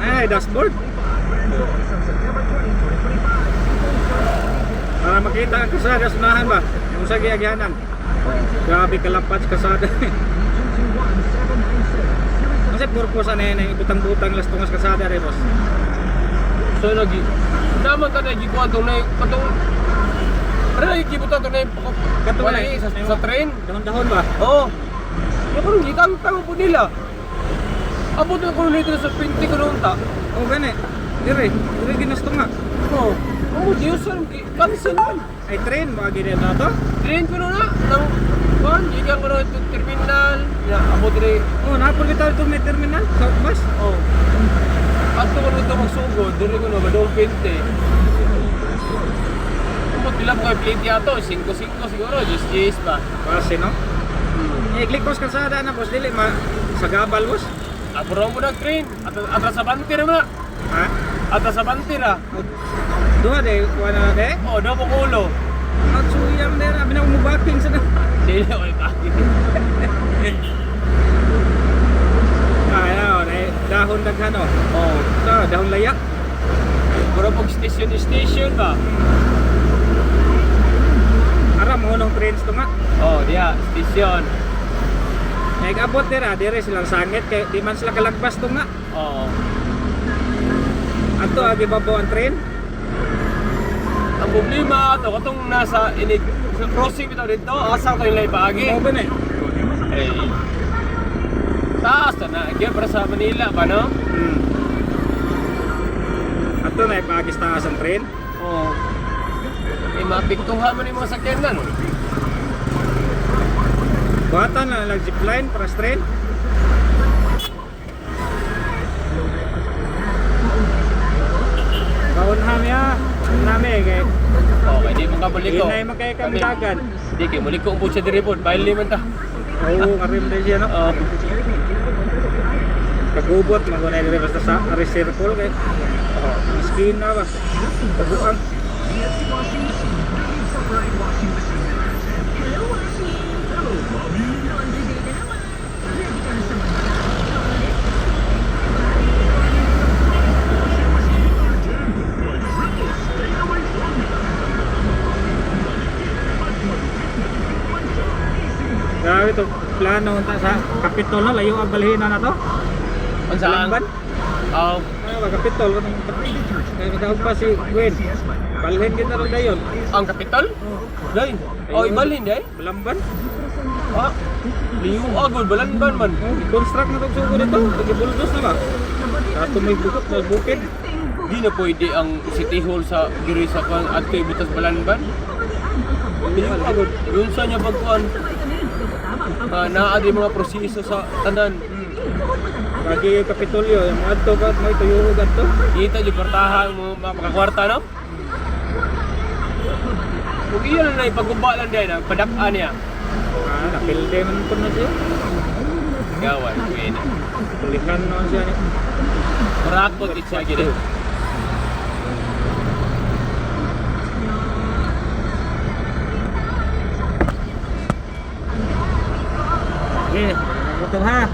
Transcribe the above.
Na dashboard. Para makita ang kasada sa unahan ba? Yung sa giagyanan. Grabe kalapad kasada. Kasi purpose ano yan, ibutang-butang las tungas kasada rin, boss. So lagi naman ka na gikuha itong na katong pero nagikibutan ito na yung sa train. Dahon-dahon ba? Oo. Yung karong gitang-tang po nila. Abot na ko nito sa 20 ko noon ta. Oo, gani. Dire ginasto nga. Oo. Oh, Diyos, cancel man. Ay train, mga ganyan na to? Train ko na ng kuhan, gikan ko na itong terminal. Abot rin. Oo, napagod tayo itong may terminal, South Bus. Oo. At ko na ito magsugod, dire ko na madong 20. Abot nila po kay plate yato, 5-5 siguro, 10 ba? Kasi no? I-click ko sa kalsada na, boss. Dili, sa gabal, boss. Apuro mo na train. Atras sa banti na mga. Ha? Atras sa banti na. Duha de, kuha na na de. Oo, daw po kulo. At suyang de, abi na umubaking sa na. Dili ako kaki. Ano, dahon daghan o. Oo. So, dahon layak. Puro pag station ba? Ara mo nung trains to nga. Oo, diya, station. Nag-abot dira, dire silang sangit kay di man sila kalagpas to nga. Oo. Ato agi babaw ang train. Ang problema ito, katong nasa crossing bitaw dito, asa ko yung laipagi. Mo ba ni? Eh, taas na, kaya para sa Manila ba, no? Ato na ipagis taas ang train. Oo. Eh, mapiktuhan mo yung mga sakyanan. Buhatan na lang zipline para sa train. Kaunham ya. Nami kay. Okay, di mo ka muliko. Inay man kay kamidagan. Di kay muliko po siya diripon, bail liman ta. Oo, karim din siya no. Oo. Pagubot magunay dire basta sa recircle kay. Skin na ba. Paguang. Grabe to, plano unta sa Kapitol na, layo ang balhin na to. Ang saan? Balamban? Oo. Ano ba, Kapitol? Kaya matawag pa si Gwen. Balhin kita rin dayon. Ang Kapitol? Dahil? Oh, ibalhin dahil? Balamban? Ah, liyo agol, balanban man. Oh, i-construct na itong sugo dito. Nag-buldos na ba? Kato may bukot na bukid. Di na pwede ang City Hall sa diri sa kuan at kay butas balanban. Liyo agol. Yun sa niya pagkuan. Naa di mga proseso sa tanan. Lagi yung Kapitolyo, yung mga adto ka, may tuyuhog adto. Kita di portahan mo makakwarta no? Kung iyan na ipagumbalan din, padak-an niya. Napilde man po na siya. Gawan, pwede. Tulikan naman siya niya. Marakot itsa gini. Okay, ito ha.